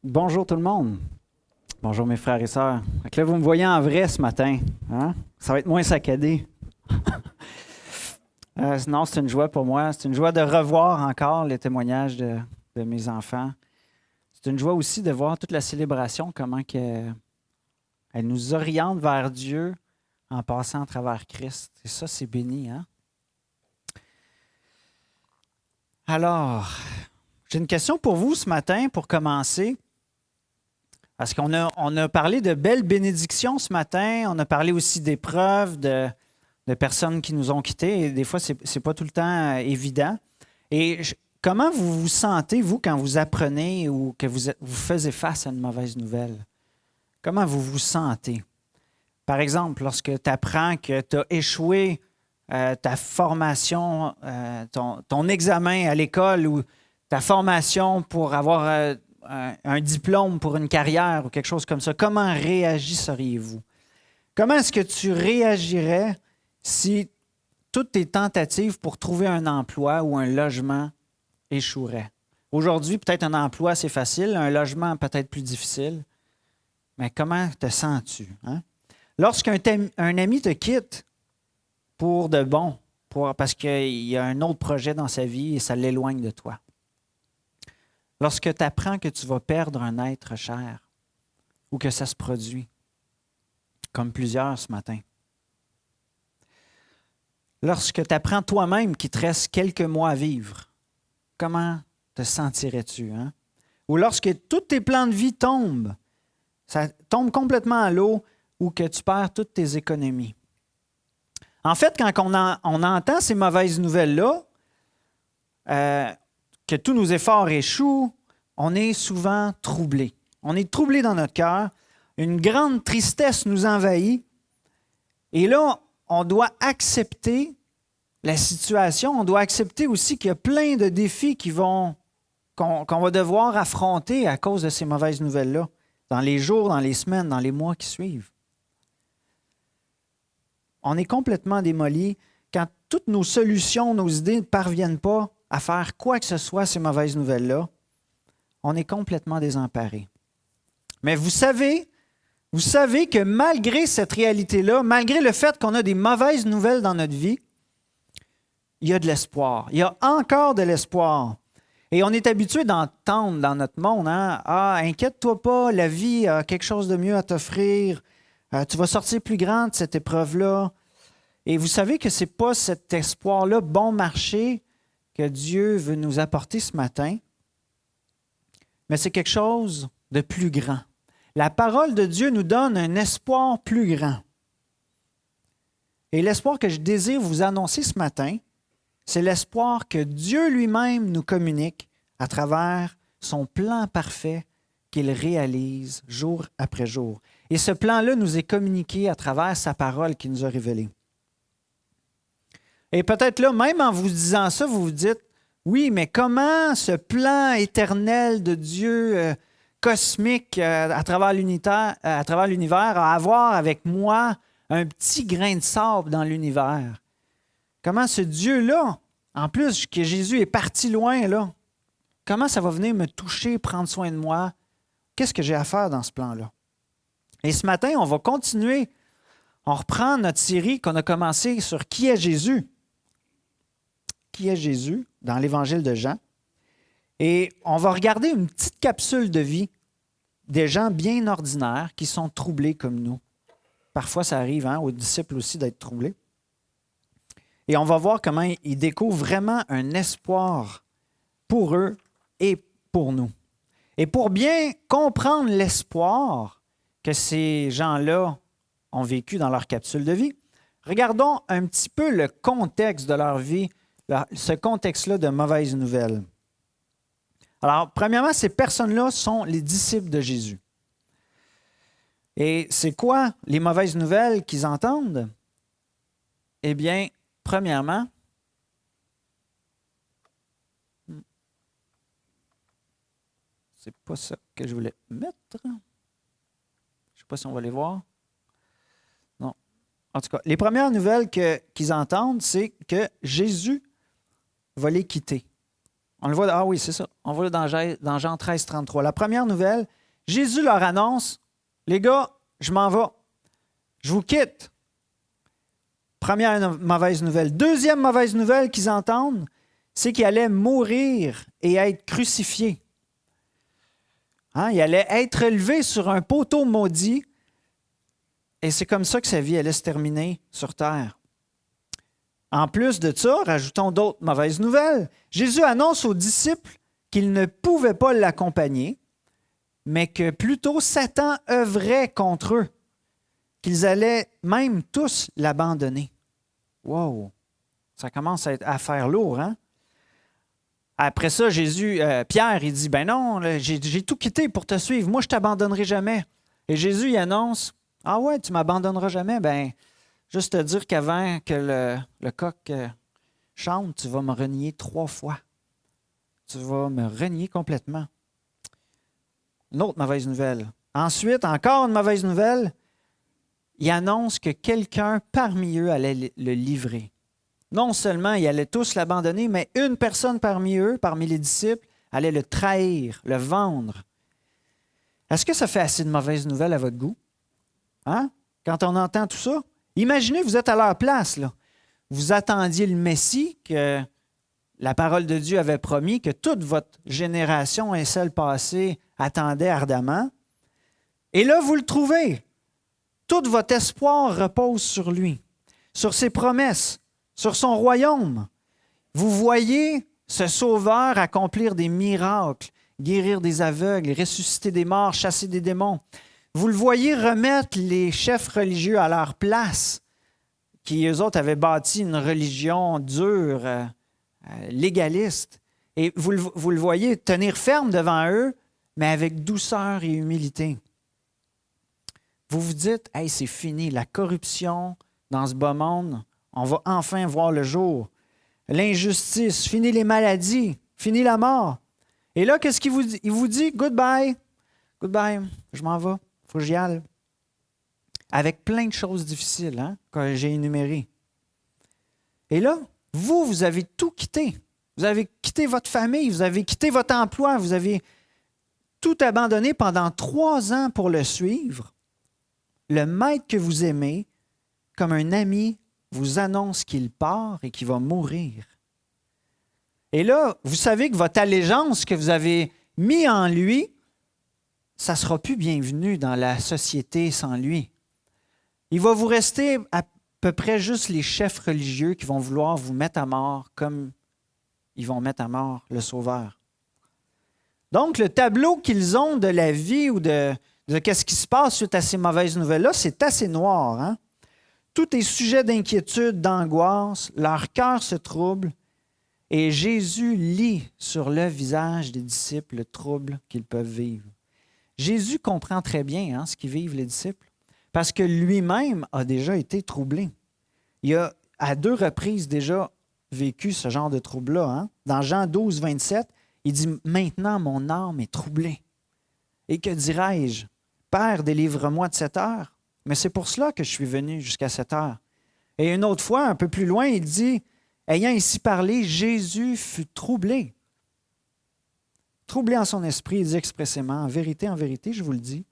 Bonjour tout le monde. Bonjour mes frères et sœurs. Fait que là, vous me voyez en vrai ce matin. Hein? Ça va être moins saccadé. Non, c'est une joie pour moi. C'est une joie de revoir encore les témoignages de mes enfants. C'est une joie aussi de voir toute la célébration, comment elle nous oriente vers Dieu en passant à travers Christ. Et ça, c'est béni. Hein? Alors, j'ai une question pour vous ce matin pour commencer. Parce qu'on a parlé de belles bénédictions ce matin, on a parlé aussi d'épreuves, de personnes qui nous ont quittés, et des fois, ce n'est pas tout le temps évident. Et comment vous vous sentez, vous, quand vous apprenez ou que vous faisiez face à une mauvaise nouvelle? Comment vous vous sentez? Par exemple, lorsque tu apprends que tu as échoué ta formation, ton examen à l'école ou ta formation pour avoir un diplôme pour une carrière ou quelque chose comme ça, comment réagisseriez-vous? Comment est-ce que tu réagirais si toutes tes tentatives pour trouver un emploi ou un logement échoueraient? Aujourd'hui, peut-être un emploi, c'est facile, un logement peut-être plus difficile, mais comment te sens-tu? Hein? Lorsqu'un ami te quitte pour de bon, parce qu'il y a un autre projet dans sa vie et ça l'éloigne de toi, lorsque tu apprends que tu vas perdre un être cher ou que ça se produit, comme plusieurs ce matin. Lorsque tu apprends toi-même qu'il te reste quelques mois à vivre, comment te sentirais-tu? Hein? Ou lorsque tous tes plans de vie tombent, ça tombe complètement à l'eau ou que tu perds toutes tes économies. En fait, quand on entend ces mauvaises nouvelles-là, que tous nos efforts échouent, on est souvent troublé. On est troublé dans notre cœur. Une grande tristesse nous envahit. Et là, on doit accepter la situation. On doit accepter aussi qu'il y a plein de défis qu'on va devoir affronter à cause de ces mauvaises nouvelles-là, dans les jours, dans les semaines, dans les mois qui suivent. On est complètement démoli quand toutes nos solutions, nos idées ne parviennent pas à faire quoi que ce soit ces mauvaises nouvelles-là. On est complètement désemparé. Mais vous savez que malgré cette réalité-là, malgré le fait qu'on a des mauvaises nouvelles dans notre vie, il y a de l'espoir. Il y a encore de l'espoir. Et on est habitué d'entendre dans notre monde, hein, « Ah, inquiète-toi pas, la vie a quelque chose de mieux à t'offrir. Tu vas sortir plus grand de cette épreuve-là. » Et vous savez que ce n'est pas cet espoir-là, bon marché, que Dieu veut nous apporter ce matin, mais c'est quelque chose de plus grand. La parole de Dieu nous donne un espoir plus grand. Et l'espoir que je désire vous annoncer ce matin, c'est l'espoir que Dieu lui-même nous communique à travers son plan parfait qu'il réalise jour après jour. Et ce plan-là nous est communiqué à travers sa parole qu'il nous a révélée. Et peut-être là, même en vous disant ça, vous vous dites, oui, mais comment ce plan éternel de Dieu cosmique à travers l'univers a à voir avec moi un petit grain de sable dans l'univers? Comment ce Dieu-là, en plus que Jésus est parti loin, là, comment ça va venir me toucher, prendre soin de moi? Qu'est-ce que j'ai à faire dans ce plan-là? Et ce matin, on va continuer. On reprend notre série qu'on a commencée sur Qui est Jésus? Qui est Jésus dans l'Évangile de Jean. Et on va regarder une petite capsule de vie des gens bien ordinaires qui sont troublés comme nous. Parfois, ça arrive aux disciples aussi d'être troublés. Et on va voir comment ils découvrent vraiment un espoir pour eux et pour nous. Et pour bien comprendre l'espoir que ces gens-là ont vécu dans leur capsule de vie, regardons un petit peu le contexte de leur vie, ce contexte-là de mauvaises nouvelles. Alors, premièrement, ces personnes-là sont les disciples de Jésus. Et c'est quoi les mauvaises nouvelles qu'ils entendent? Eh bien, premièrement, c'est pas ça que je voulais mettre. Je ne sais pas si on va les voir. Non. En tout cas, les premières nouvelles qu'ils entendent, c'est que Jésus va les quitter. On le voit, ah oui, c'est ça. On voit dans Jean 13, 33. La première nouvelle, Jésus leur annonce, les gars, je m'en vais. Je vous quitte. Première mauvaise nouvelle. Deuxième mauvaise nouvelle qu'ils entendent, c'est qu'il allait mourir et être crucifié. Hein? Il allait être élevé sur un poteau maudit et c'est comme ça que sa vie allait se terminer sur terre. En plus de ça, rajoutons d'autres mauvaises nouvelles. Jésus annonce aux disciples qu'ils ne pouvaient pas l'accompagner, mais que plutôt Satan œuvrait contre eux, qu'ils allaient même tous l'abandonner. Wow! Ça commence à faire lourd, hein? Après ça, Pierre, il dit, ben non, là, j'ai tout quitté pour te suivre. Moi, je ne t'abandonnerai jamais. Et Jésus, il annonce, ah ouais, tu ne m'abandonneras jamais? Ben, juste te dire qu'avant que le coq chante, tu vas me renier 3 fois. Tu vas me renier complètement. Une autre mauvaise nouvelle. Ensuite, encore une mauvaise nouvelle, il annonce que quelqu'un parmi eux allait le livrer. Non seulement ils allaient tous l'abandonner, mais une personne parmi eux, parmi les disciples, allait le trahir, le vendre. Est-ce que ça fait assez de mauvaises nouvelles à votre goût? Hein? Quand on entend tout ça, imaginez, vous êtes à leur place, là. Vous attendiez le Messie que la parole de Dieu avait promis, que toute votre génération et celle passée attendait ardemment. Et là, vous le trouvez. Tout votre espoir repose sur lui, sur ses promesses, sur son royaume. Vous voyez ce Sauveur accomplir des miracles, guérir des aveugles, ressusciter des morts, chasser des démons. Vous le voyez remettre les chefs religieux à leur place, qui, eux autres, avaient bâti une religion dure, légaliste. Et vous le voyez tenir ferme devant eux, mais avec douceur et humilité. Vous vous dites, « Hey, c'est fini, la corruption dans ce bas monde, on va enfin voir le jour. L'injustice, fini les maladies, fini la mort. » Et là, qu'est-ce qu'il vous dit? Il vous dit, « Goodbye, goodbye, je m'en vais, il faut que j'y aille. » Avec plein de choses difficiles, hein, que j'ai énumérées. Et là, vous avez tout quitté. Vous avez quitté votre famille, vous avez quitté votre emploi, vous avez tout abandonné pendant 3 ans pour le suivre. Le maître que vous aimez, comme un ami, vous annonce qu'il part et qu'il va mourir. Et là, vous savez que votre allégeance que vous avez mise en lui, ça ne sera plus bienvenu dans la société sans lui. Il va vous rester à peu près juste les chefs religieux qui vont vouloir vous mettre à mort comme ils vont mettre à mort le Sauveur. Donc, le tableau qu'ils ont de la vie ou de qu'est-ce qui se passe suite à ces mauvaises nouvelles-là, c'est assez noir. Hein? Tout est sujet d'inquiétude, d'angoisse, leur cœur se trouble et Jésus lit sur le visage des disciples le trouble qu'ils peuvent vivre. Jésus comprend très bien ce qu'ils vivent les disciples parce que lui-même a déjà été troublé. Il a à 2 reprises déjà vécu ce genre de trouble-là. Hein? Dans Jean 12, 27, il dit « Maintenant, mon âme est troublée. Et que dirais-je? Père, délivre-moi de cette heure. Mais c'est pour cela que je suis venu jusqu'à cette heure. » Et une autre fois, un peu plus loin, il dit « Ayant ainsi parlé, Jésus fut troublé. » Troublé en son esprit, il dit expressément « En vérité, je vous le dis,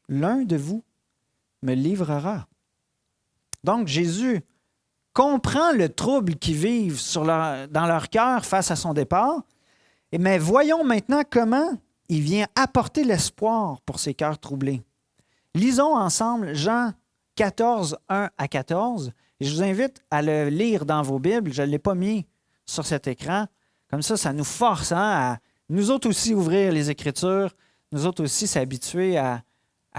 l'un de vous me livrera. » Donc, Jésus comprend le trouble qu'ils vivent dans leur cœur face à son départ. Mais voyons maintenant comment il vient apporter l'espoir pour ces cœurs troublés. Lisons ensemble Jean 14, 1 à 14. Et je vous invite à le lire dans vos Bibles. Je ne l'ai pas mis sur cet écran. Comme ça nous force à nous autres aussi ouvrir les Écritures, nous autres aussi s'habituer à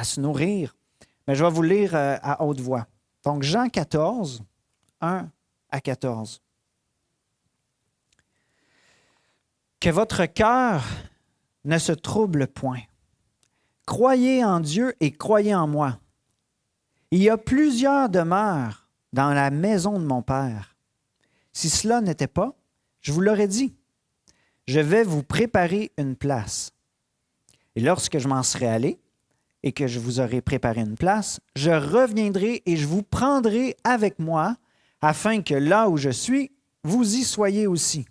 se nourrir. Mais je vais vous lire à haute voix. Donc, Jean 14, 1 à 14. Que votre cœur ne se trouble point. Croyez en Dieu et croyez en moi. Il y a plusieurs demeures dans la maison de mon Père. Si cela n'était pas, je vous l'aurais dit. Je vais vous préparer une place. Et lorsque je m'en serai allé et que je vous aurai préparé une place, je reviendrai et je vous prendrai avec moi, afin que là où je suis, vous y soyez aussi.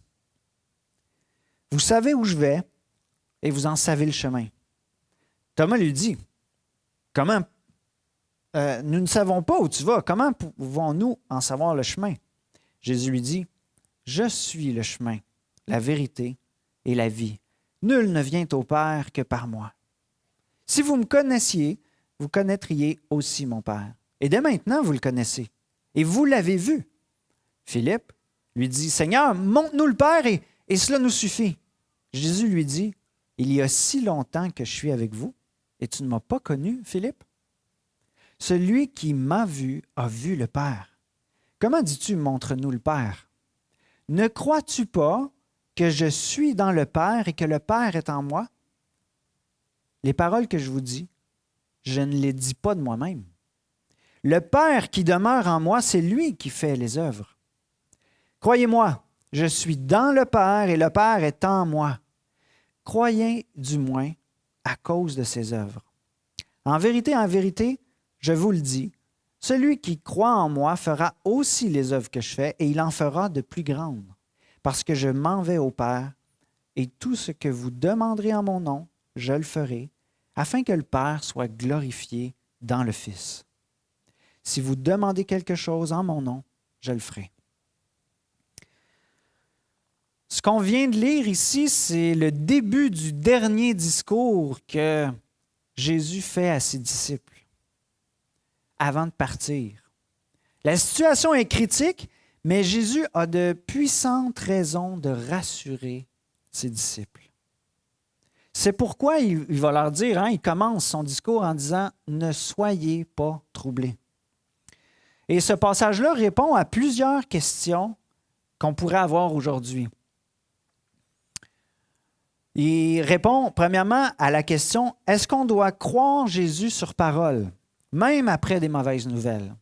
Vous savez où je vais et vous en savez le chemin. Thomas lui dit, comment nous ne savons pas où tu vas, comment pouvons-nous en savoir le chemin? Jésus lui dit, je suis le chemin, la vérité et la vie. Nul ne vient au Père que par moi. Si vous me connaissiez, vous connaîtriez aussi mon Père. Et dès maintenant, vous le connaissez. Et vous l'avez vu. Philippe lui dit, Seigneur, montre-nous le Père et cela nous suffit. Jésus lui dit, il y a si longtemps que je suis avec vous et tu ne m'as pas connu, Philippe? Celui qui m'a vu a vu le Père. Comment dis-tu, montre-nous le Père? Ne crois-tu pas que je suis dans le Père et que le Père est en moi? Les paroles que je vous dis, je ne les dis pas de moi-même. Le Père qui demeure en moi, c'est lui qui fait les œuvres. Croyez-moi, je suis dans le Père et le Père est en moi. Croyez du moins à cause de ses œuvres. En vérité, je vous le dis, celui qui croit en moi fera aussi les œuvres que je fais et il en fera de plus grandes, parce que je m'en vais au Père et tout ce que vous demanderez en mon nom, je le ferai, afin que le Père soit glorifié dans le Fils. Si vous demandez quelque chose en mon nom, je le ferai. Ce qu'on vient de lire ici, c'est le début du dernier discours que Jésus fait à ses disciples avant de partir. La situation est critique, mais Jésus a de puissantes raisons de rassurer ses disciples. C'est pourquoi il va leur dire, il commence son discours en disant « Ne soyez pas troublés ». Et ce passage-là répond à plusieurs questions qu'on pourrait avoir aujourd'hui. Il répond premièrement à la question « Est-ce qu'on doit croire Jésus sur parole, même après des mauvaises nouvelles? »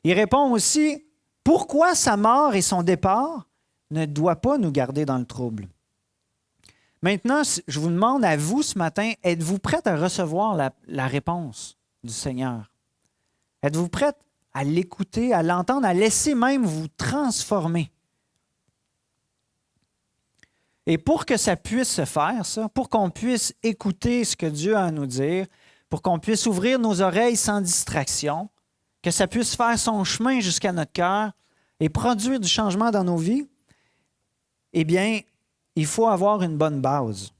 Il répond aussi « Pourquoi sa mort et son départ ne doivent pas nous garder dans le trouble? » Maintenant, je vous demande à vous ce matin, êtes-vous prête à recevoir la réponse du Seigneur? Êtes-vous prête à l'écouter, à l'entendre, à laisser même vous transformer? Et pour que ça puisse se faire, ça, pour qu'on puisse écouter ce que Dieu a à nous dire, pour qu'on puisse ouvrir nos oreilles sans distraction, que ça puisse faire son chemin jusqu'à notre cœur et produire du changement dans nos vies, eh bien, il faut avoir une bonne base.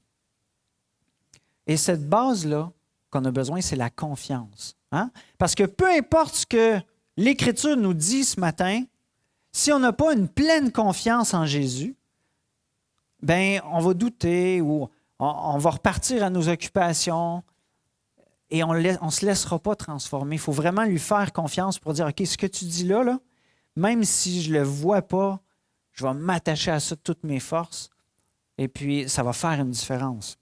Et cette base-là qu'on a besoin, c'est la confiance. Parce que peu importe ce que l'Écriture nous dit ce matin, si on n'a pas une pleine confiance en Jésus, ben, on va douter ou on va repartir à nos occupations et on ne se laissera pas transformer. Il faut vraiment lui faire confiance pour dire, OK, ce que tu dis là, même si je ne le vois pas, je vais m'attacher à ça de toutes mes forces et puis ça va faire une différence.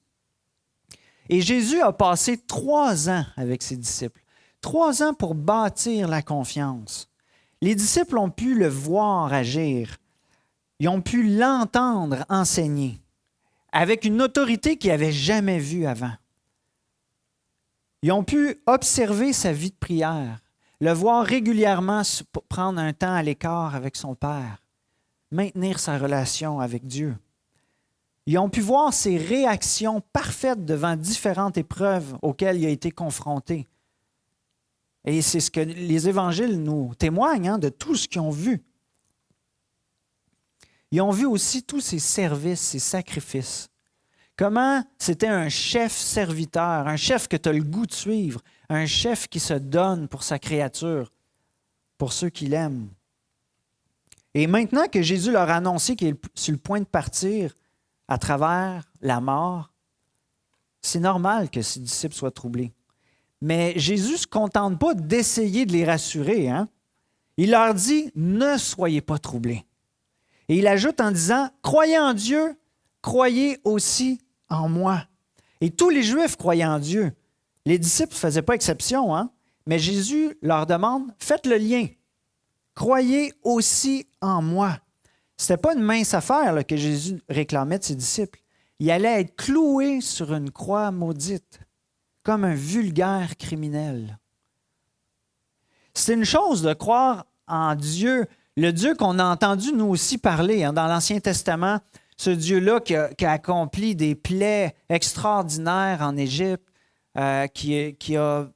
Et Jésus a passé 3 ans avec ses disciples. 3 ans pour bâtir la confiance. Les disciples ont pu le voir agir. Ils ont pu l'entendre enseigner avec une autorité qu'ils n'avaient jamais vue avant. Ils ont pu observer sa vie de prière, le voir régulièrement prendre un temps à l'écart avec son Père, maintenir sa relation avec Dieu. Ils ont pu voir ses réactions parfaites devant différentes épreuves auxquelles il a été confronté. Et c'est ce que les évangiles nous témoignent de tout ce qu'ils ont vu. Ils ont vu aussi tous ses services, ses sacrifices. Comment c'était un chef serviteur, un chef que tu as le goût de suivre, un chef qui se donne pour sa créature, pour ceux qui l'aiment. Et maintenant que Jésus leur a annoncé qu'il est sur le point de partir à travers la mort, c'est normal que ses disciples soient troublés. Mais Jésus ne se contente pas d'essayer de les rassurer. Il leur dit « Ne soyez pas troublés ». Et il ajoute en disant « Croyez en Dieu, croyez aussi en moi ». Et tous les Juifs croyaient en Dieu. Les disciples ne faisaient pas exception, mais Jésus leur demande « Faites le lien. Croyez aussi en moi ». Ce n'était pas une mince affaire que Jésus réclamait de ses disciples. Il allait être cloué sur une croix maudite, comme un vulgaire criminel. C'est une chose de croire en Dieu, le Dieu qu'on a entendu nous aussi parler dans l'Ancien Testament, Ce Dieu-là qui a accompli des plaies extraordinaires en Égypte, qui a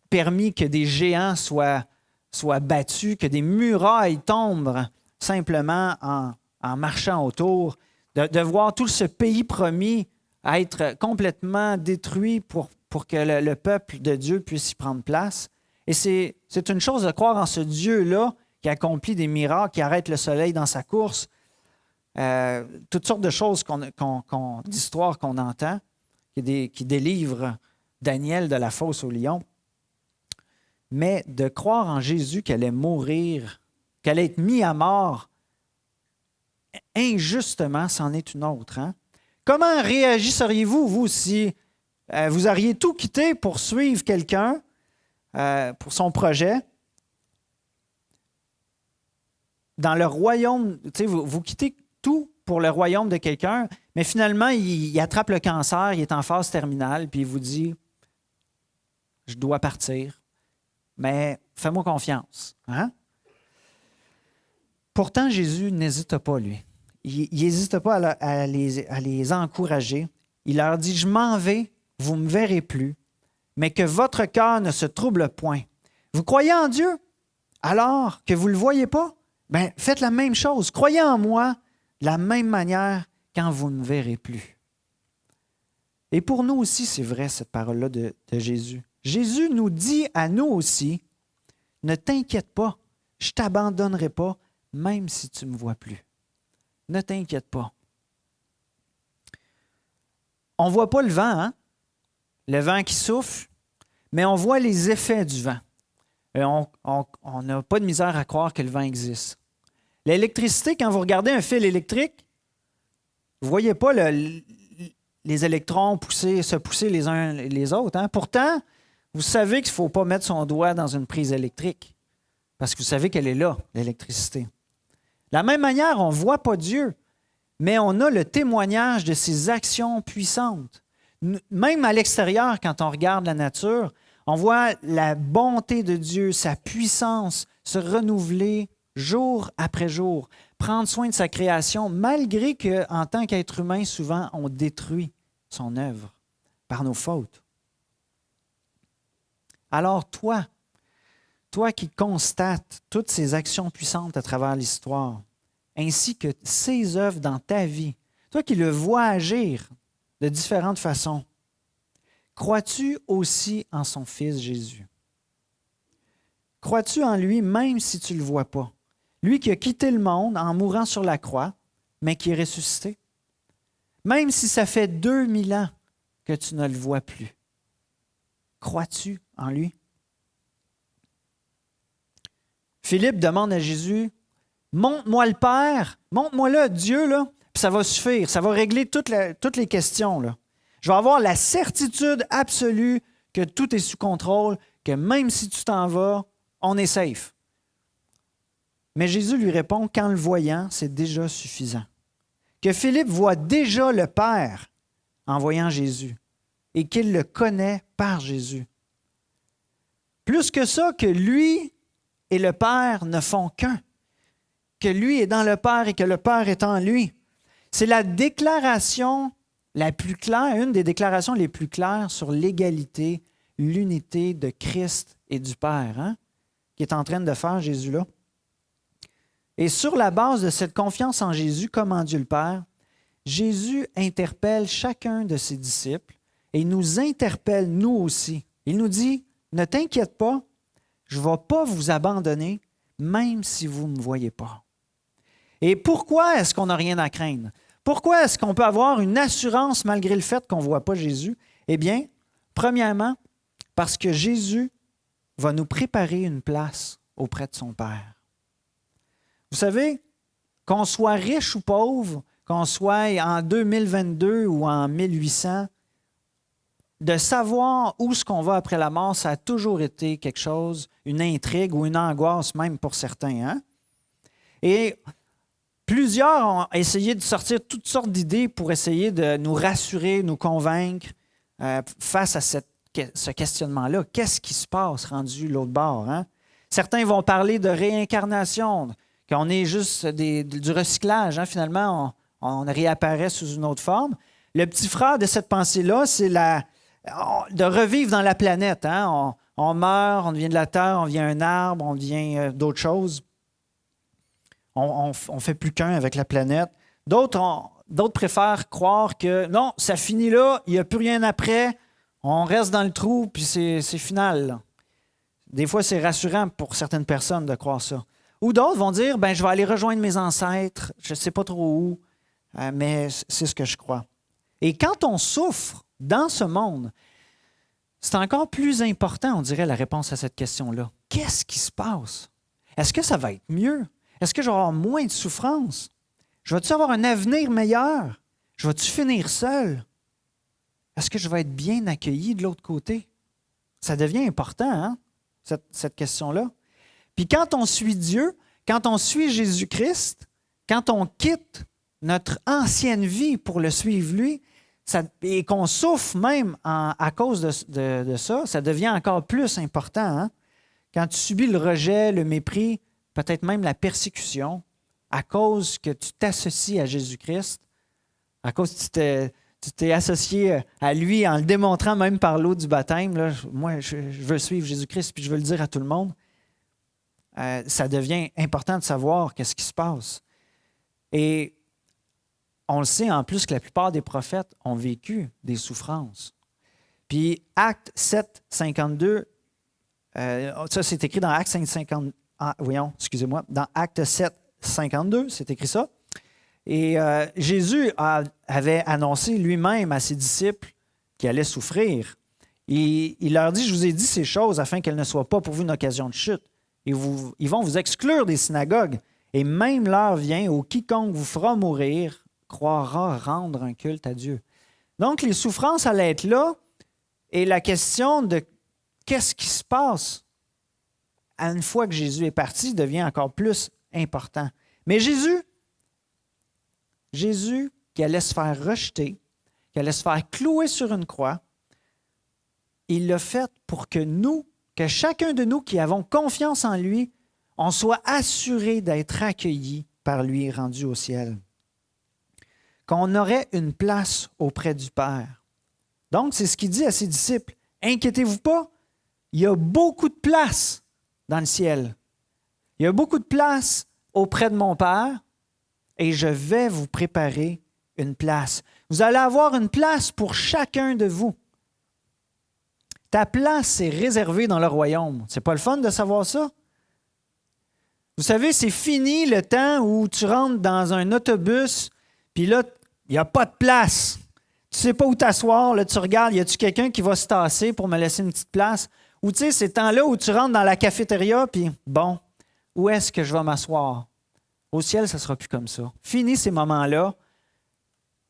permis que des géants soient battus, que des murailles tombent simplement en marchant autour, de voir tout ce pays promis être complètement détruit pour que le peuple de Dieu puisse y prendre place. Et c'est une chose de croire en ce Dieu-là qui accomplit des miracles, qui arrête le soleil dans sa course, toutes sortes de choses d'histoires qu'on entend, qui délivrent Daniel de la fosse au lion. Mais de croire en Jésus qu'elle allait mourir, qu'elle allait être mise à mort injustement, c'en est une autre. Hein? Comment réagisseriez-vous, vous, si vous auriez tout quitté pour suivre quelqu'un, pour son projet, dans le royaume, vous quittez tout pour le royaume de quelqu'un, mais finalement, il attrape le cancer, il est en phase terminale, puis il vous dit « Je dois partir, mais fais-moi confiance. Hein? » Pourtant, Jésus n'hésite pas, lui. Il n'hésite pas à les encourager. Il leur dit « Je m'en vais, vous ne me verrez plus, mais que votre cœur ne se trouble point. Vous croyez en Dieu, alors que vous ne le voyez pas? Bien, faites la même chose. Croyez en moi de la même manière quand vous ne me verrez plus. » Et pour nous aussi, c'est vrai cette parole-là de Jésus. Jésus nous dit à nous aussi, « Ne t'inquiète pas, je ne t'abandonnerai pas, même si tu ne me vois plus. Ne t'inquiète pas. » On ne voit pas le vent, hein? Le vent qui souffle, mais on voit les effets du vent. Et on n'a pas de misère à croire que le vent existe. L'électricité, quand vous regardez un fil électrique, vous ne voyez pas les électrons se pousser les uns les autres. Hein? Pourtant, vous savez qu'il ne faut pas mettre son doigt dans une prise électrique parce que vous savez qu'elle est là, l'électricité. De la même manière, on ne voit pas Dieu, mais on a le témoignage de ses actions puissantes. Même à l'extérieur, quand on regarde la nature, on voit la bonté de Dieu, sa puissance se renouveler jour après jour, prendre soin de sa création, malgré qu'en tant qu'être humain, souvent, on détruit son œuvre par nos fautes. Alors toi qui constates toutes ces actions puissantes à travers l'histoire, ainsi que ses œuvres dans ta vie, toi qui le vois agir de différentes façons, crois-tu aussi en son Fils Jésus? Crois-tu en lui même si tu ne le vois pas? Lui qui a quitté le monde en mourant sur la croix, mais qui est ressuscité? Même si ça fait 2000 ans que tu ne le vois plus, crois-tu en lui? Philippe demande à Jésus, « Montre-moi le Père, montre-moi-le, Dieu, là, puis ça va suffire, ça va régler toutes les questions. Là. Je vais avoir la certitude absolue que tout est sous contrôle, que même si tu t'en vas, on est safe. » Mais Jésus lui répond qu'en le voyant, c'est déjà suffisant. Que Philippe voit déjà le Père en voyant Jésus et qu'il le connaît par Jésus. Plus que ça, que lui et le Père ne font qu'un. Que lui est dans le Père et que le Père est en lui. C'est la déclaration la plus claire, une des déclarations les plus claires sur l'égalité, l'unité de Christ et du Père, hein, qui est en train de faire Jésus là. Et sur la base de cette confiance en Jésus comme en Dieu le Père, Jésus interpelle chacun de ses disciples et il nous interpelle nous aussi. Il nous dit, ne t'inquiète pas, je ne vais pas vous abandonner, même si vous ne me voyez pas. Et pourquoi est-ce qu'on n'a rien à craindre? Pourquoi est-ce qu'on peut avoir une assurance malgré le fait qu'on ne voit pas Jésus? Eh bien, premièrement, parce que Jésus va nous préparer une place auprès de son Père. Vous savez, qu'on soit riche ou pauvre, qu'on soit en 2022 ou en 1800, de savoir où est-ce qu'on va après la mort, ça a toujours été quelque chose, une intrigue ou une angoisse même pour certains. Hein? Et plusieurs ont essayé de sortir toutes sortes d'idées pour essayer de nous rassurer, nous convaincre face à ce questionnement-là. Qu'est-ce qui se passe rendu l'autre bord? Hein? Certains vont parler de réincarnation, qu'on est juste du recyclage. Hein? Finalement, on réapparaît sous une autre forme. Le petit frère de cette pensée-là, c'est de revivre dans la planète. Hein? On meurt, on devient de la terre, on devient un arbre, on devient d'autres choses. On ne fait plus qu'un avec la planète. D'autres préfèrent croire que non, ça finit là, il n'y a plus rien après, on reste dans le trou, puis c'est final. Là. Des fois, c'est rassurant pour certaines personnes de croire ça. Ou d'autres vont dire, ben, je vais aller rejoindre mes ancêtres, je ne sais pas trop où, mais c'est ce que je crois. Et quand on souffre dans ce monde, c'est encore plus important, on dirait, la réponse à cette question-là. Qu'est-ce qui se passe? Est-ce que ça va être mieux? Est-ce que je vais avoir moins de souffrance? Je vais-tu avoir un avenir meilleur? Je vais-tu finir seul? Est-ce que je vais être bien accueilli de l'autre côté? Ça devient important, hein, cette question-là. Puis quand on suit Dieu, quand on suit Jésus-Christ, quand on quitte notre ancienne vie pour le suivre lui, et qu'on souffre même à cause de ça, ça devient encore plus important. Hein? Quand tu subis le rejet, le mépris, peut-être même la persécution, à cause que tu t'associes à Jésus-Christ, à cause que tu t'es associé à lui en le démontrant même par l'eau du baptême, là, moi, je veux suivre Jésus-Christ, puis je veux le dire à tout le monde, ça devient important de savoir qu'est-ce qui se passe. Et on le sait en plus que la plupart des prophètes ont vécu des souffrances. Puis Acte 7, 52, ça c'est écrit dans Acte 5, 50, dans Acte 7, 52, c'est écrit ça. Et Jésus avait annoncé lui-même à ses disciples qu'il allait souffrir. Et il leur dit, je vous ai dit ces choses afin qu'elles ne soient pas pour vous une occasion de chute. Ils vont vous exclure des synagogues. Et même l'heure vient où quiconque vous fera mourir croira rendre un culte à Dieu. Donc, les souffrances allaient être là. Et la question de qu'est-ce qui se passe une fois que Jésus est parti devient encore plus important. Mais Jésus qui allait se faire rejeter, qui allait se faire clouer sur une croix, il l'a fait pour que chacun de nous qui avons confiance en lui, on soit assuré d'être accueillis par lui rendu au ciel. Qu'on aurait une place auprès du Père. Donc, c'est ce qu'il dit à ses disciples. Inquiétez-vous pas, il y a beaucoup de place dans le ciel. Il y a beaucoup de place auprès de mon Père et je vais vous préparer une place. Vous allez avoir une place pour chacun de vous. Ta place est réservée dans le royaume. C'est pas le fun de savoir ça? Vous savez, c'est fini le temps où tu rentres dans un autobus, puis là, il n'y a pas de place. Tu ne sais pas où t'asseoir, là, tu regardes, y a-tu quelqu'un qui va se tasser pour me laisser une petite place? Ou tu sais, ces temps-là où tu rentres dans la cafétéria, puis bon, où est-ce que je vais m'asseoir? Au ciel, ça ne sera plus comme ça. Fini ces moments-là.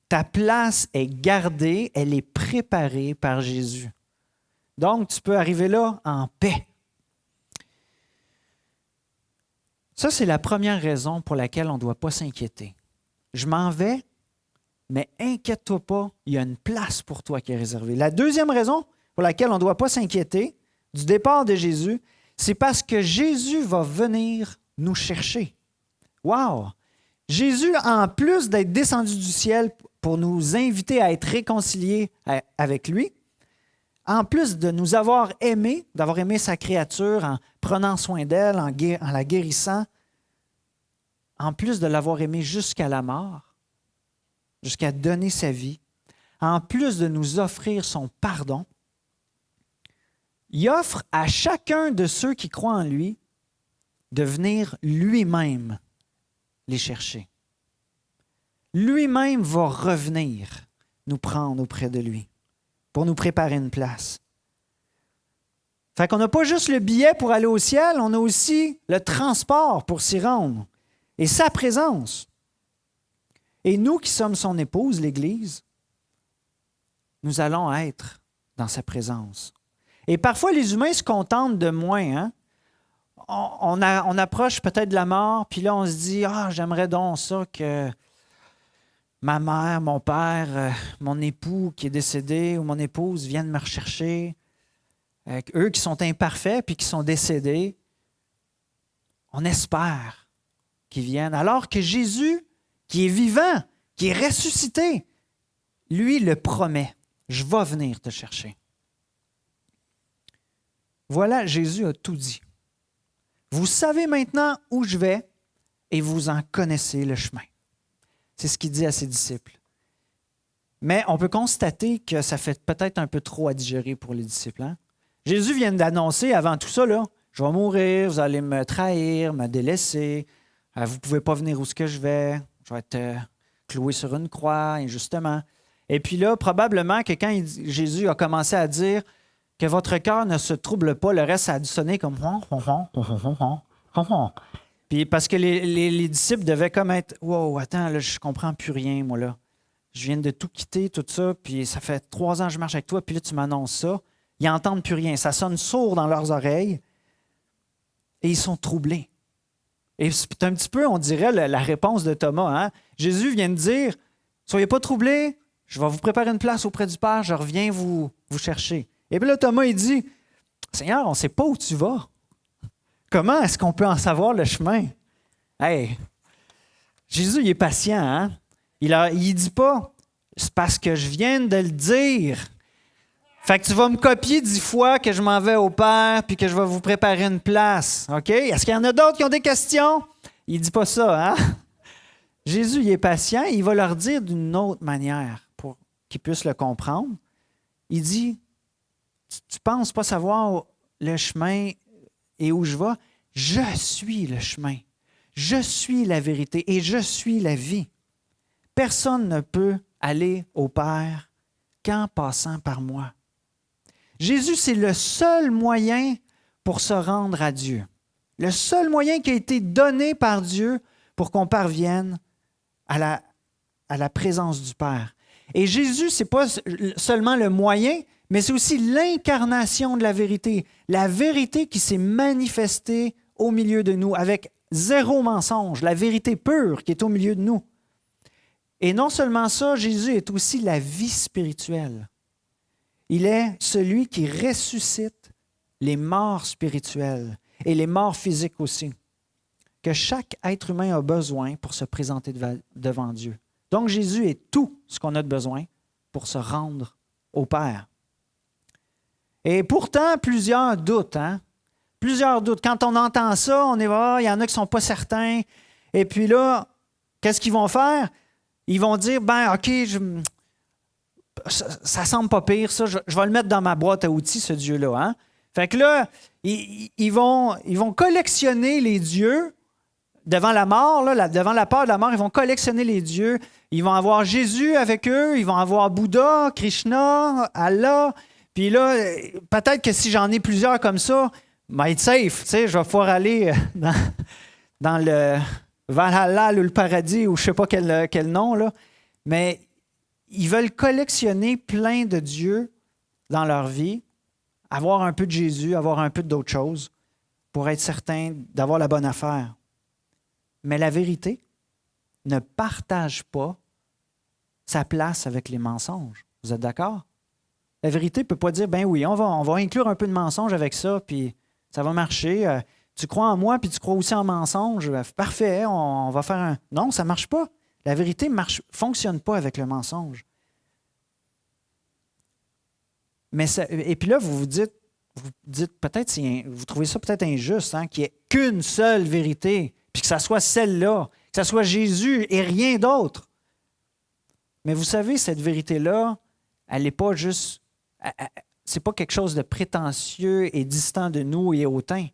Ta place est gardée, elle est préparée par Jésus. Donc, tu peux arriver là en paix. Ça, c'est la première raison pour laquelle on ne doit pas s'inquiéter. Je m'en vais, mais inquiète-toi pas, il y a une place pour toi qui est réservée. La deuxième raison pour laquelle on ne doit pas s'inquiéter du départ de Jésus, c'est parce que Jésus va venir nous chercher. Wow! Jésus, en plus d'être descendu du ciel pour nous inviter à être réconciliés avec lui, en plus de nous avoir aimés, d'avoir aimé sa créature en prenant soin d'elle, en la guérissant, en plus de l'avoir aimé jusqu'à la mort, jusqu'à donner sa vie, en plus de nous offrir son pardon, il offre à chacun de ceux qui croient en lui de venir lui-même les chercher. Lui-même va revenir nous prendre auprès de lui pour nous préparer une place. Fait qu'on n'a pas juste le billet pour aller au ciel, on a aussi le transport pour s'y rendre et sa présence. Et nous qui sommes son épouse, l'Église, nous allons être dans sa présence. Et parfois, les humains se contentent de moins. Hein? On approche peut-être de la mort, puis là, on se dit « Ah, j'aimerais donc ça que ma mère, mon père, mon époux qui est décédé ou mon épouse viennent me rechercher. » Eux qui sont imparfaits puis qui sont décédés, on espère qu'ils viennent. Alors que Jésus, qui est vivant, qui est ressuscité, lui le promet. Je vais venir te chercher. Voilà, Jésus a tout dit. Vous savez maintenant où je vais et vous en connaissez le chemin. C'est ce qu'il dit à ses disciples. Mais on peut constater que ça fait peut-être un peu trop à digérer pour les disciples. Hein? Jésus vient d'annoncer avant tout ça, là, je vais mourir, vous allez me trahir, me délaisser, vous ne pouvez pas venir où ce que je vais être cloué sur une croix, injustement. Et puis là, probablement que quand Jésus a commencé à dire que votre cœur ne se trouble pas, le reste, ça a dû sonner comme... Puis parce que les disciples devaient comme être « Wow, attends, là, je comprends plus rien, moi, là. Je viens de tout quitter, tout ça, puis ça fait 3 ans que je marche avec toi, puis là, tu m'annonces ça. » Ils n'entendent plus rien. Ça sonne sourd dans leurs oreilles et ils sont troublés. Et c'est un petit peu, on dirait, la réponse de Thomas. Hein? Jésus vient de dire « Soyez pas troublés, je vais vous préparer une place auprès du Père, je reviens vous chercher. » Et puis là, Thomas, il dit « Seigneur, on ne sait pas où tu vas. Comment est-ce qu'on peut en savoir le chemin? » Hey, Jésus, il est patient. Hein? Il ne dit pas « C'est parce que je viens de le dire. » Fait que tu vas me copier 10 fois que je m'en vais au Père puis que je vais vous préparer une place. OK? Est-ce qu'il y en a d'autres qui ont des questions? Il ne dit pas ça, hein? Jésus, il est patient. Il va leur dire d'une autre manière pour qu'ils puissent le comprendre. Il dit, tu penses pas savoir le chemin et où je vais? Je suis le chemin. Je suis la vérité et je suis la vie. Personne ne peut aller au Père qu'en passant par moi. Jésus, c'est le seul moyen pour se rendre à Dieu. Le seul moyen qui a été donné par Dieu pour qu'on parvienne à la présence du Père. Et Jésus, ce n'est pas seulement le moyen, mais c'est aussi l'incarnation de la vérité. La vérité qui s'est manifestée au milieu de nous avec 0 mensonge, la vérité pure qui est au milieu de nous. Et non seulement ça, Jésus est aussi la vie spirituelle. Il est celui qui ressuscite les morts spirituelles et les morts physiques aussi, que chaque être humain a besoin pour se présenter devant Dieu. Donc Jésus est tout ce qu'on a de besoin pour se rendre au Père. Et pourtant, plusieurs doutent. Hein? Plusieurs doutent. Quand on entend ça, on est là, il y en a qui ne sont pas certains. Et puis là, qu'est-ce qu'ils vont faire? Ils vont dire, OK, ça semble pas pire, ça. Je vais le mettre dans ma boîte à outils, ce Dieu-là. Hein? Fait que là, ils vont collectionner les dieux devant la mort, là, devant la peur de la mort. Ils vont collectionner les dieux. Ils vont avoir Jésus avec eux. Ils vont avoir Bouddha, Krishna, Allah. Puis là, peut-être que si j'en ai plusieurs comme ça, être safe. Je vais pouvoir aller dans le Valhalla ou le paradis ou je ne sais pas quel nom. Là. Mais ils veulent collectionner plein de dieux dans leur vie, avoir un peu de Jésus, avoir un peu d'autres choses pour être certain d'avoir la bonne affaire. Mais la vérité ne partage pas sa place avec les mensonges. Vous êtes d'accord? La vérité ne peut pas dire, ben oui, on va inclure un peu de mensonge avec ça, puis ça va marcher. Tu crois en moi, puis tu crois aussi en mensonge. Parfait, on va faire un... Non, ça ne marche pas. La vérité ne fonctionne pas avec le mensonge. Mais et puis là, vous dites peut-être, vous trouvez ça peut-être injuste, hein, qu'il n'y ait qu'une seule vérité, puis que ça soit celle-là, que ça soit Jésus et rien d'autre. Mais vous savez, cette vérité-là, elle n'est pas juste... C'est pas quelque chose de prétentieux et distant de nous et hautain.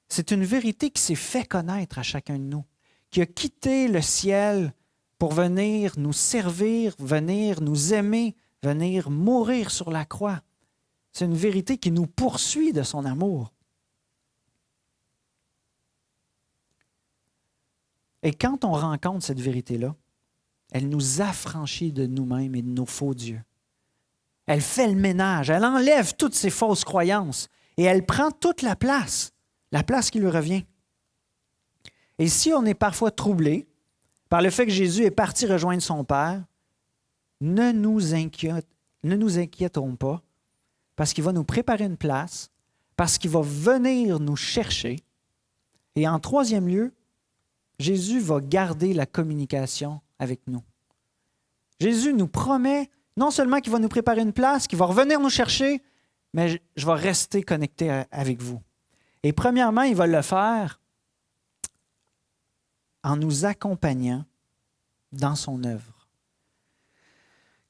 C'est une vérité qui s'est fait connaître à chacun de nous, qui a quitté le ciel pour venir nous servir, venir nous aimer, venir mourir sur la croix. C'est une vérité qui nous poursuit de son amour. Et quand on rencontre cette vérité-là, elle nous affranchit de nous-mêmes et de nos faux dieux. Elle fait le ménage, elle enlève toutes ces fausses croyances et elle prend toute la place qui lui revient. Et si on est parfois troublé par le fait que Jésus est parti rejoindre son Père, ne nous inquiétons pas, parce qu'il va nous préparer une place, parce qu'il va venir nous chercher. Et en 3e lieu, Jésus va garder la communication avec nous. Jésus nous promet non seulement qu'il va nous préparer une place, qu'il va revenir nous chercher, mais je vais rester connecté avec vous. Et premièrement, il va le faire en nous accompagnant dans son œuvre.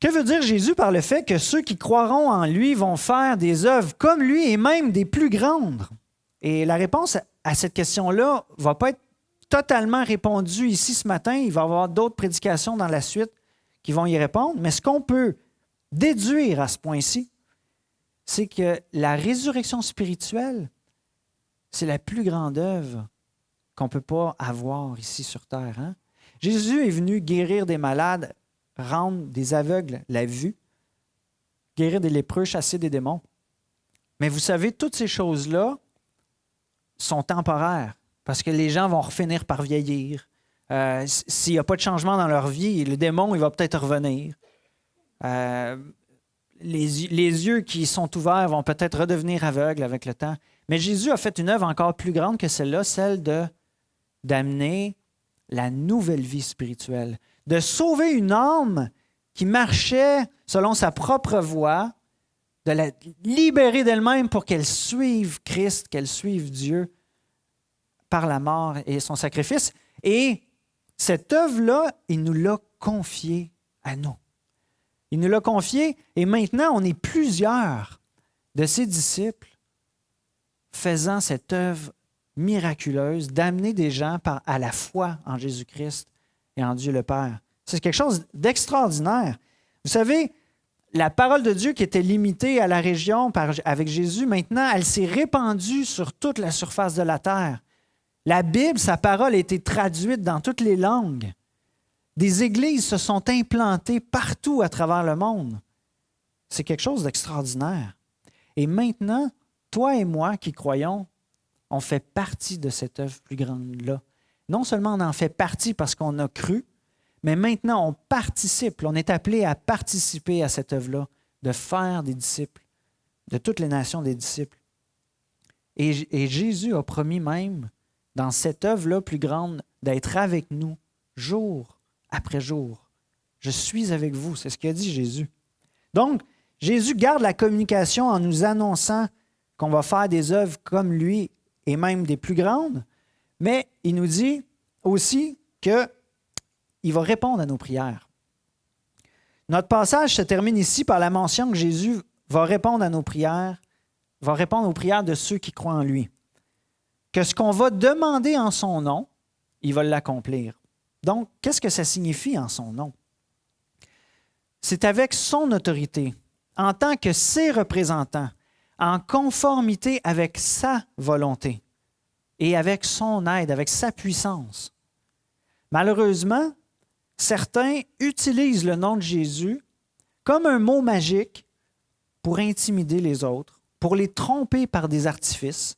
Que veut dire Jésus par le fait que ceux qui croiront en lui vont faire des œuvres comme lui et même des plus grandes? Et la réponse à cette question-là ne va pas être totalement répondue ici ce matin. Il va y avoir d'autres prédications dans la suite qui vont y répondre. Mais ce qu'on peut déduire à ce point-ci, c'est que la résurrection spirituelle, c'est la plus grande œuvre qu'on ne peut pas avoir ici sur terre. Hein? Jésus est venu guérir des malades, rendre des aveugles la vue, guérir des lépreux, chasser des démons. Mais vous savez, toutes ces choses-là sont temporaires parce que les gens vont finir par vieillir. S'il n'y a pas de changement dans leur vie, le démon, il va peut-être revenir. Les yeux qui sont ouverts vont peut-être redevenir aveugles avec le temps. Mais Jésus a fait une œuvre encore plus grande que celle-là, celle d'amener la nouvelle vie spirituelle, de sauver une âme qui marchait selon sa propre voie, de la libérer d'elle-même pour qu'elle suive Christ, qu'elle suive Dieu par la mort et son sacrifice. Et cette œuvre-là, il nous l'a confiée à nous. Il nous l'a confiée et maintenant, on est plusieurs de ses disciples faisant cette œuvre miraculeuse d'amener des gens à la foi en Jésus-Christ et en Dieu le Père. C'est quelque chose d'extraordinaire. Vous savez, la parole de Dieu qui était limitée à la région avec Jésus, maintenant, elle s'est répandue sur toute la surface de la terre. La Bible, sa parole a été traduite dans toutes les langues. Des églises se sont implantées partout à travers le monde. C'est quelque chose d'extraordinaire. Et maintenant, toi et moi qui croyons, on fait partie de cette œuvre plus grande-là. Non seulement on en fait partie parce qu'on a cru, mais maintenant on participe, on est appelé à participer à cette œuvre-là, de faire des disciples, de toutes les nations des disciples. Et Jésus a promis même, dans cette œuvre-là plus grande, d'être avec nous jour après jour. Je suis avec vous, c'est ce qu'a dit Jésus. Donc, Jésus garde la communication en nous annonçant qu'on va faire des œuvres comme lui et même des plus grandes, mais il nous dit aussi qu'il va répondre à nos prières. Notre passage se termine ici par la mention que Jésus va répondre à nos prières, va répondre aux prières de ceux qui croient en lui. Que ce qu'on va demander en son nom, il va l'accomplir. Donc, qu'est-ce que ça signifie en son nom? C'est avec son autorité, en tant que ses représentants, en conformité avec sa volonté et avec son aide, avec sa puissance. Malheureusement, certains utilisent le nom de Jésus comme un mot magique pour intimider les autres, pour les tromper par des artifices,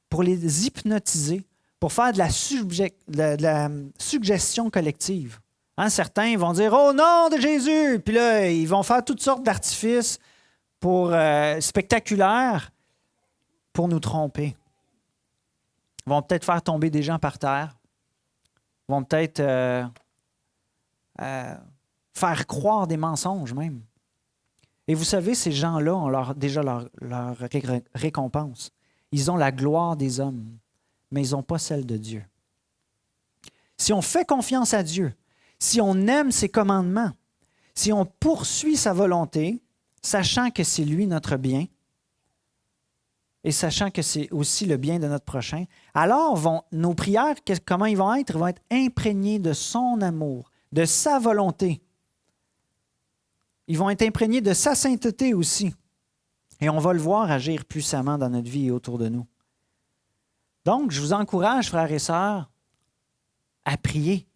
pour les hypnotiser, pour faire de la suggestion collective. Hein, certains vont dire « Au nom de Jésus », puis là, ils vont faire toutes sortes d'artifices spectaculaires pour nous tromper. Ils vont peut-être faire tomber des gens par terre. Ils vont peut-être faire croire des mensonges même. Et vous savez, ces gens-là ont déjà leur récompense. Ils ont la gloire des hommes, mais ils n'ont pas celle de Dieu. Si on fait confiance à Dieu, si on aime ses commandements, si on poursuit sa volonté, sachant que c'est lui notre bien, et sachant que c'est aussi le bien de notre prochain, alors nos prières, comment ils vont être? Ils vont être imprégnés de son amour, de sa volonté. Ils vont être imprégnés de sa sainteté aussi. Et on va le voir agir puissamment dans notre vie et autour de nous. Donc, je vous encourage, frères et sœurs, à prier,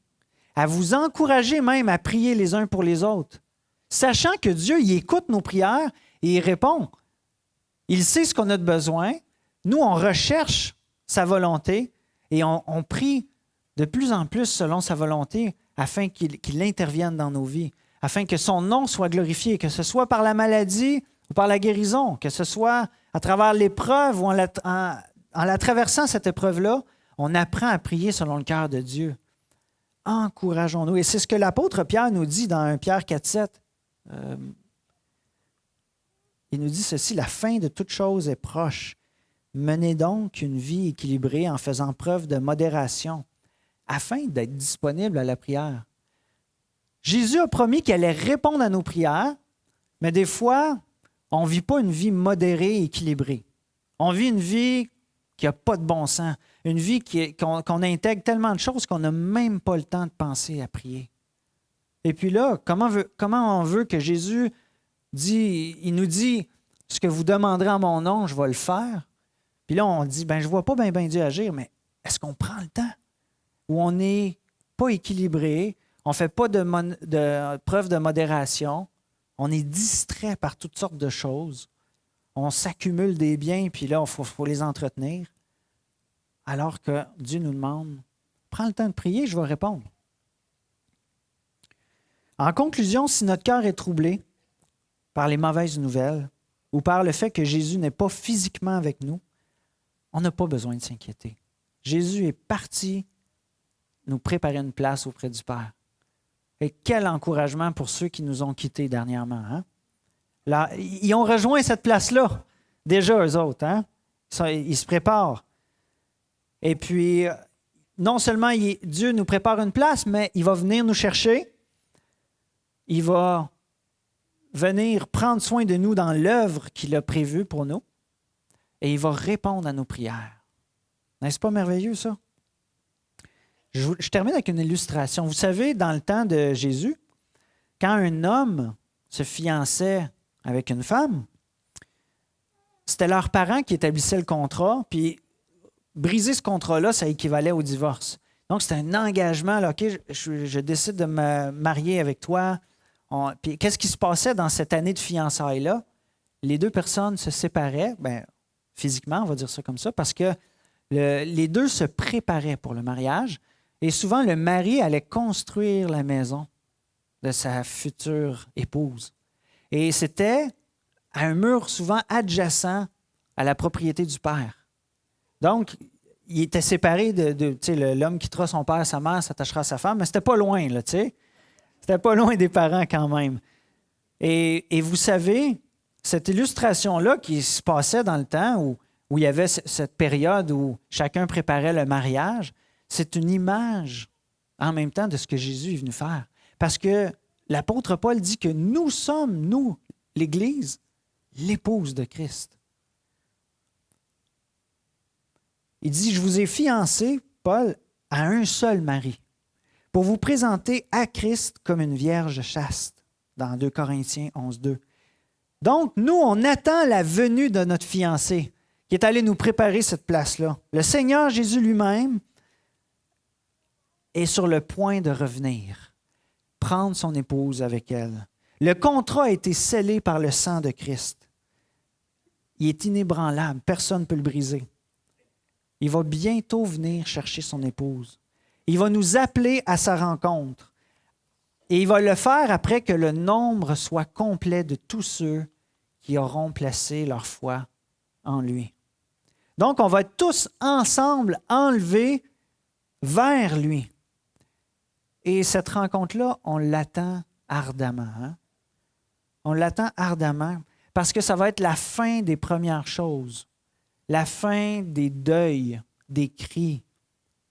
à vous encourager même à prier les uns pour les autres, sachant que Dieu, il écoute nos prières et il répond. Il sait ce qu'on a de besoin. Nous, on recherche sa volonté et on prie de plus en plus selon sa volonté afin qu'il intervienne dans nos vies, afin que son nom soit glorifié, que ce soit par la maladie ou par la guérison, que ce soit à travers l'épreuve ou en la traversant cette épreuve-là, on apprend à prier selon le cœur de Dieu. encourageons-nous. Et c'est ce que l'apôtre Pierre nous dit dans 1 Pierre 4,7. Il nous dit ceci, « La fin de toute chose est proche. Menez donc une vie équilibrée en faisant preuve de modération, afin d'être disponible à la prière. » Jésus a promis qu'il allait répondre à nos prières, mais des fois, on ne vit pas une vie modérée et équilibrée. On vit une vie qui n'a pas de bon sens, une vie qu'on intègre tellement de choses qu'on n'a même pas le temps de penser à prier. Et puis là, comment on veut que Jésus il nous dit, « Ce que vous demanderez en mon nom, je vais le faire. » Puis là, on dit, « Je ne vois pas bien Dieu agir, mais est-ce qu'on prend le temps? » Où on n'est pas équilibré, on ne fait pas de preuve de modération, on est distrait par toutes sortes de choses, on s'accumule des biens, puis là, il faut les entretenir. Alors que Dieu nous demande, « Prends le temps de prier, je vais répondre. » En conclusion, si notre cœur est troublé par les mauvaises nouvelles ou par le fait que Jésus n'est pas physiquement avec nous, on n'a pas besoin de s'inquiéter. Jésus est parti nous préparer une place auprès du Père. Et quel encouragement pour ceux qui nous ont quittés dernièrement. Hein? Là, ils ont rejoint cette place-là, déjà eux autres. Hein? Ils se préparent. Et puis, non seulement Dieu nous prépare une place, mais il va venir nous chercher. Il va venir prendre soin de nous dans l'œuvre qu'il a prévue pour nous. Et il va répondre à nos prières. N'est-ce pas merveilleux, ça? Je termine avec une illustration. Vous savez, dans le temps de Jésus, quand un homme se fiançait avec une femme, c'était leurs parents qui établissaient le contrat, puis briser ce contrat-là, ça équivalait au divorce. Donc, c'était un engagement, là, OK, je décide de me marier avec toi. Puis, qu'est-ce qui se passait dans cette année de fiançailles-là? Les deux personnes se séparaient, physiquement, on va dire ça comme ça, parce que les deux se préparaient pour le mariage. Et souvent, le mari allait construire la maison de sa future épouse. Et c'était à un mur souvent adjacent à la propriété du père. Donc, il était séparé l'homme quittera son père, sa mère, s'attachera à sa femme, mais c'était pas loin, là, tu sais. C'était pas loin des parents quand même. Et vous savez, cette illustration-là qui se passait dans le temps où il y avait cette période où chacun préparait le mariage, c'est une image en même temps de ce que Jésus est venu faire. Parce que l'apôtre Paul dit que nous sommes, nous, l'Église, l'épouse de Christ. Il dit, je vous ai fiancé, Paul, à un seul mari, pour vous présenter à Christ comme une vierge chaste, dans 2 Corinthiens 11:2. Donc, nous, on attend la venue de notre fiancé, qui est allé nous préparer cette place-là. Le Seigneur Jésus lui-même est sur le point de revenir, prendre son épouse avec elle. Le contrat a été scellé par le sang de Christ. Il est inébranlable, personne ne peut le briser. Il va bientôt venir chercher son épouse. Il va nous appeler à sa rencontre. Et il va le faire après que le nombre soit complet de tous ceux qui auront placé leur foi en lui. Donc, on va être tous ensemble enlevés vers lui. Et cette rencontre-là, on l'attend ardemment. Hein? On l'attend ardemment parce que ça va être la fin des premières choses, la fin des deuils, des cris,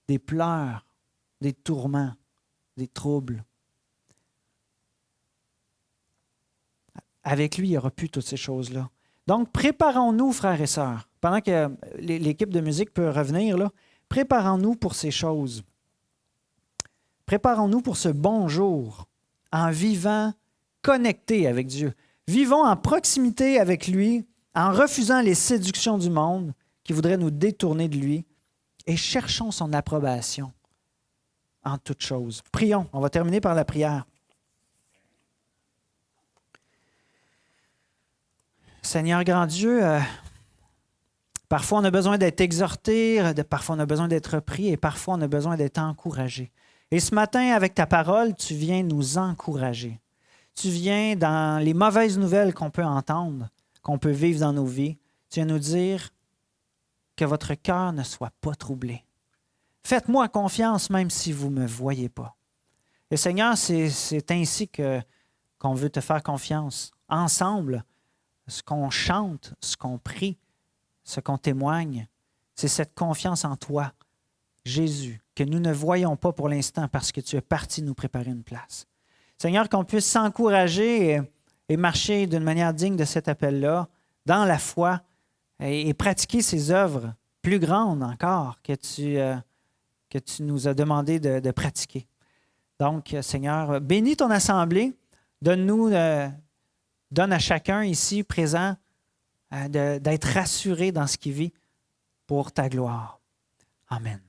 des pleurs, des tourments, des troubles. Avec lui, il n'y aura plus toutes ces choses-là. Donc, préparons-nous, frères et sœurs, pendant que l'équipe de musique peut revenir, là, préparons-nous pour ces choses. Préparons-nous pour ce bon jour en vivant connectés avec Dieu. Vivons en proximité avec lui, en refusant les séductions du monde qui voudraient nous détourner de lui et cherchons son approbation en toutes choses. Prions. On va terminer par la prière. Seigneur grand Dieu, parfois on a besoin d'être exhorté, parfois on a besoin d'être repris et parfois on a besoin d'être encouragé. Et ce matin, avec ta parole, tu viens nous encourager. Tu viens dans les mauvaises nouvelles qu'on peut entendre, qu'on peut vivre dans nos vies. Tu viens nous dire que votre cœur ne soit pas troublé. Faites-moi confiance même si vous ne me voyez pas. Et Seigneur, c'est ainsi qu'on veut te faire confiance. Ensemble, ce qu'on chante, ce qu'on prie, ce qu'on témoigne, c'est cette confiance en toi, Jésus, que nous ne voyons pas pour l'instant parce que tu es parti nous préparer une place. Seigneur, qu'on puisse s'encourager et marcher d'une manière digne de cet appel-là, dans la foi, et pratiquer ces œuvres plus grandes encore que tu nous as demandé de pratiquer. Donc, Seigneur, bénis ton assemblée, donne à chacun ici présent d'être rassuré dans ce qu'il vit pour ta gloire. Amen.